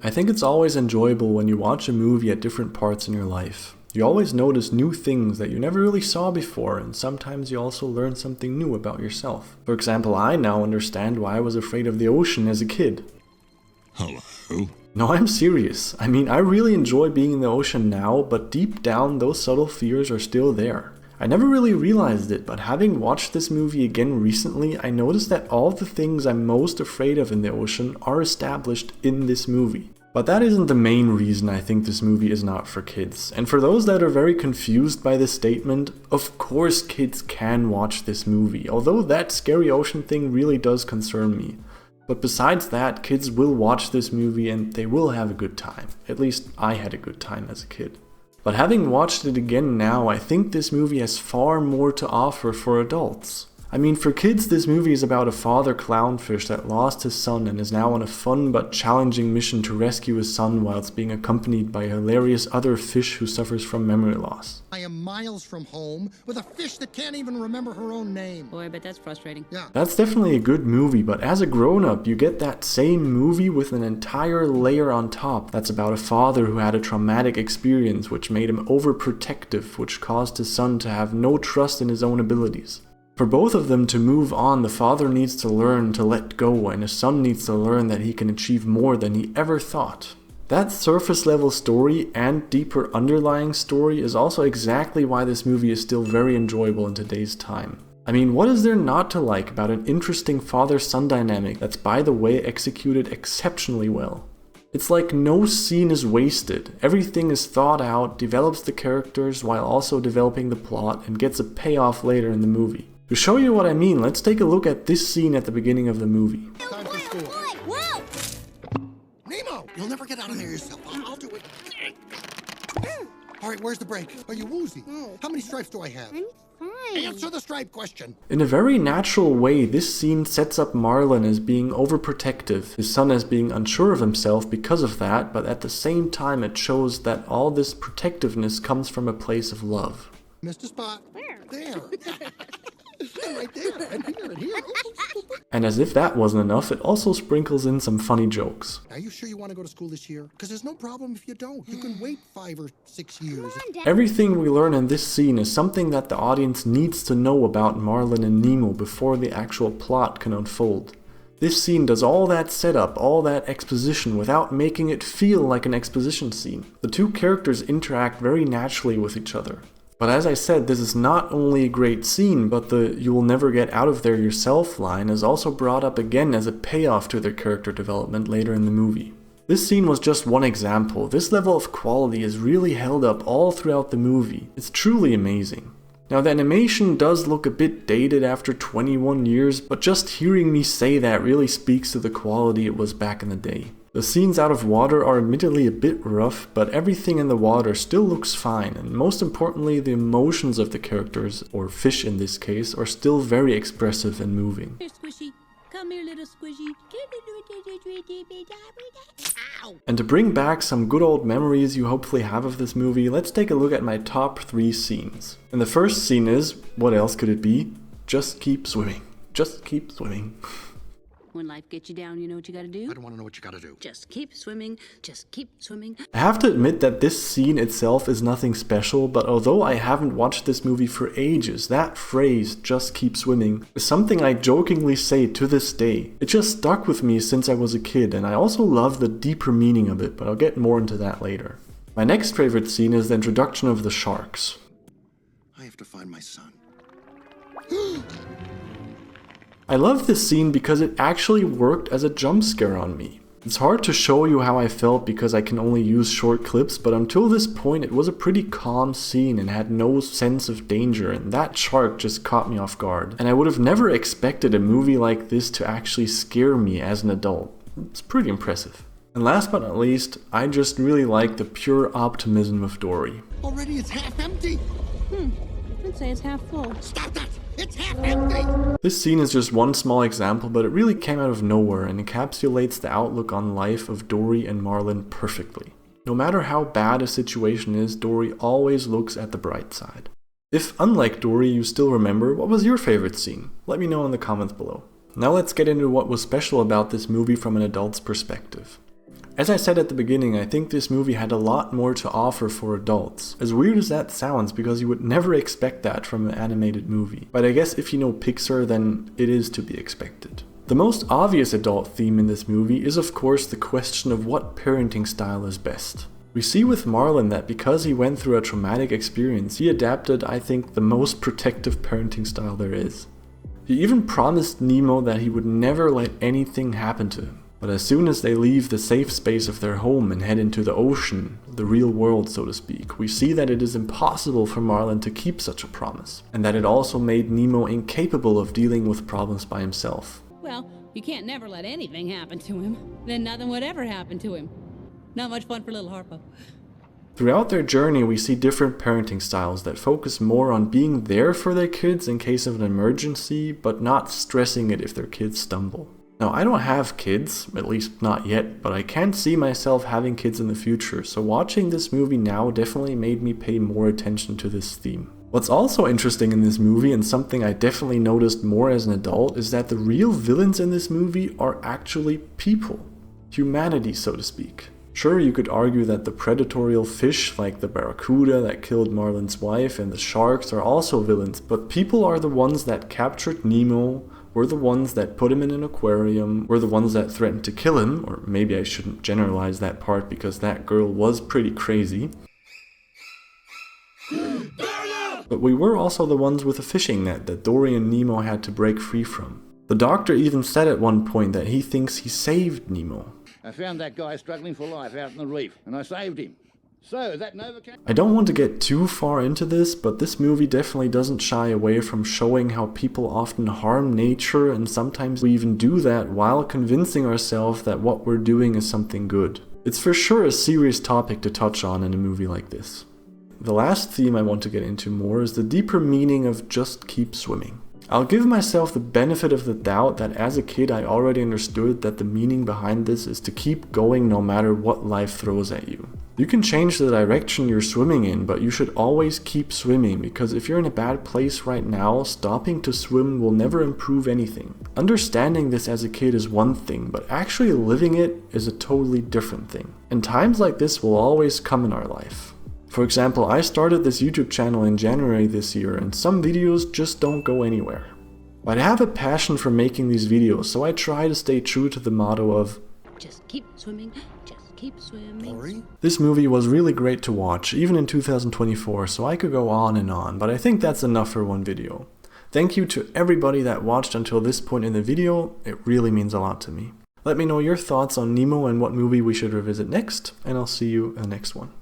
I think it's always enjoyable when you watch a movie at different parts in your life. You always notice new things that you never really saw before, and sometimes you also learn something new about yourself. For example, I now understand why I was afraid of the ocean as a kid. Hello? No, I'm serious. I mean, I really enjoy being in the ocean now, but deep down those subtle fears are still there. I never really realized it, but having watched this movie again recently, I noticed that all the things I'm most afraid of in the ocean are established in this movie. But that isn't the main reason I think this movie is not for kids. And for those that are very confused by this statement, of course kids can watch this movie, although that scary ocean thing really does concern me. But besides that, kids will watch this movie and they will have a good time. At least I had a good time as a kid. But having watched it again now, I think this movie has far more to offer for adults. I mean, for kids, this movie is about a father clownfish that lost his son and is now on a fun but challenging mission to rescue his son whilst being accompanied by a hilarious other fish who suffers from memory loss. I am miles from home with a fish that can't even remember her own name. Boy, but that's frustrating. Yeah. That's definitely a good movie, but as a grown-up, you get that same movie with an entire layer on top that's about a father who had a traumatic experience which made him overprotective, which caused his son to have no trust in his own abilities. For both of them to move on, the father needs to learn to let go, and his son needs to learn that he can achieve more than he ever thought. That surface level story and deeper underlying story is also exactly why this movie is still very enjoyable in today's time. I mean, what is there not to like about an interesting father-son dynamic that's, by the way, executed exceptionally well? It's like no scene is wasted. Everything is thought out, develops the characters while also developing the plot, and gets a payoff later in the movie. To show you what I mean, let's take a look at this scene at the beginning of the movie. Time for school. Whoa! Nemo, you'll never get out of there yourself. I'll do it. All right, where's the break? Are you woozy? How many stripes do I have? I'm fine. Answer the stripe question. In a very natural way, this scene sets up Marlin as being overprotective, his son as being unsure of himself because of that, but at the same time it shows that all this protectiveness comes from a place of love. Missed a spot. Where? There. Right there. And here. And as if that wasn't enough, it also sprinkles in some funny jokes. Are you sure you want to go to school this year? Because there's no problem if you don't. You can wait 5 or 6 years. Everything we learn in this scene is something that the audience needs to know about Marlin and Nemo before the actual plot can unfold. This scene does all that setup, all that exposition, without making it feel like an exposition scene. The two characters interact very naturally with each other. But as I said, this is not only a great scene, but the "you will never get out of there yourself" line is also brought up again as a payoff to their character development later in the movie. This scene was just one example. This level of quality is really held up all throughout the movie. It's truly amazing. Now the animation does look a bit dated after 21 years, but just hearing me say that really speaks to the quality it was back in the day. The scenes out of water are admittedly a bit rough, but everything in the water still looks fine, and most importantly, the emotions of the characters, or fish in this case, are still very expressive and moving. Here, Squishy. Come here, little Squishy. Ow! And to bring back some good old memories you hopefully have of this movie, let's take a look at my top 3 scenes. And the first scene is, what else could it be? Just keep swimming. Just keep swimming. When life gets you down, you know what you gotta do? I don't want to know what you got to do. Just keep swimming. Just keep swimming. I have to admit that this scene itself is nothing special, but although I haven't watched this movie for ages, that phrase, "just keep swimming," is something I jokingly say to this day. It just stuck with me since I was a kid, and I also love the deeper meaning of it, but I'll get more into that later. My next favorite scene is the introduction of the sharks. I have to find my son. I love this scene because it actually worked as a jump scare on me. It's hard to show you how I felt because I can only use short clips, but until this point it was a pretty calm scene and had no sense of danger, and that shark just caught me off guard. And I would have never expected a movie like this to actually scare me as an adult. It's pretty impressive. And last but not least, I just really like the pure optimism of Dory. Already it's half empty. I'd say it's half full. Stop that. It's half empty. This scene is just one small example, but it really came out of nowhere and encapsulates the outlook on life of Dory and Marlin perfectly. No matter how bad a situation is, Dory always looks at the bright side. If, unlike Dory, you still remember, what was your favorite scene? Let me know in the comments below. Now let's get into what was special about this movie from an adult's perspective. As I said at the beginning, I think this movie had a lot more to offer for adults. As weird as that sounds, because you would never expect that from an animated movie. But I guess if you know Pixar, then it is to be expected. The most obvious adult theme in this movie is of course the question of what parenting style is best. We see with Marlin that because he went through a traumatic experience, he adapted, I think, the most protective parenting style there is. He even promised Nemo that he would never let anything happen to him. But as soon as they leave the safe space of their home and head into the ocean, the real world so to speak, we see that it is impossible for Marlin to keep such a promise, and that it also made Nemo incapable of dealing with problems by himself. Well, you can't never let anything happen to him. Then nothing would ever happen to him. Not much fun for little Harpo. Throughout their journey, we see different parenting styles that focus more on being there for their kids in case of an emergency, but not stressing it if their kids stumble. Now, I don't have kids, at least not yet, but I can't see myself having kids in the future, so watching this movie now definitely made me pay more attention to this theme. What's also interesting in this movie, and something I definitely noticed more as an adult, is that the real villains in this movie are actually people. Humanity, so to speak. Sure, you could argue that the predatorial fish, like the barracuda that killed Marlin's wife, and the sharks are also villains, but people are the ones that captured Nemo, were the ones that put him in an aquarium, were the ones that threatened to kill him, or maybe I shouldn't generalize that part because that girl was pretty crazy. But we were also the ones with a fishing net that Dory and Nemo had to break free from. The doctor even said at one point that he thinks he saved Nemo. I found that guy struggling for life out in the reef, and I saved him. So, that Nova... I don't want to get too far into this, but this movie definitely doesn't shy away from showing how people often harm nature, and sometimes we even do that while convincing ourselves that what we're doing is something good. It's for sure a serious topic to touch on in a movie like this. The last theme I want to get into more is the deeper meaning of just keep swimming. I'll give myself the benefit of the doubt that as a kid I already understood that the meaning behind this is to keep going no matter what life throws at you. You can change the direction you're swimming in, but you should always keep swimming, because if you're in a bad place right now, stopping to swim will never improve anything. Understanding this as a kid is one thing, but actually living it is a totally different thing. And times like this will always come in our life. For example, I started this YouTube channel in January this year, and some videos just don't go anywhere. But I have a passion for making these videos, so I try to stay true to the motto of Just keep swimming, just keep swimming. Dory? This movie was really great to watch, even in 2024, so I could go on, but I think that's enough for one video. Thank you to everybody that watched until this point in the video, it really means a lot to me. Let me know your thoughts on Nemo and what movie we should revisit next, and I'll see you in the next one.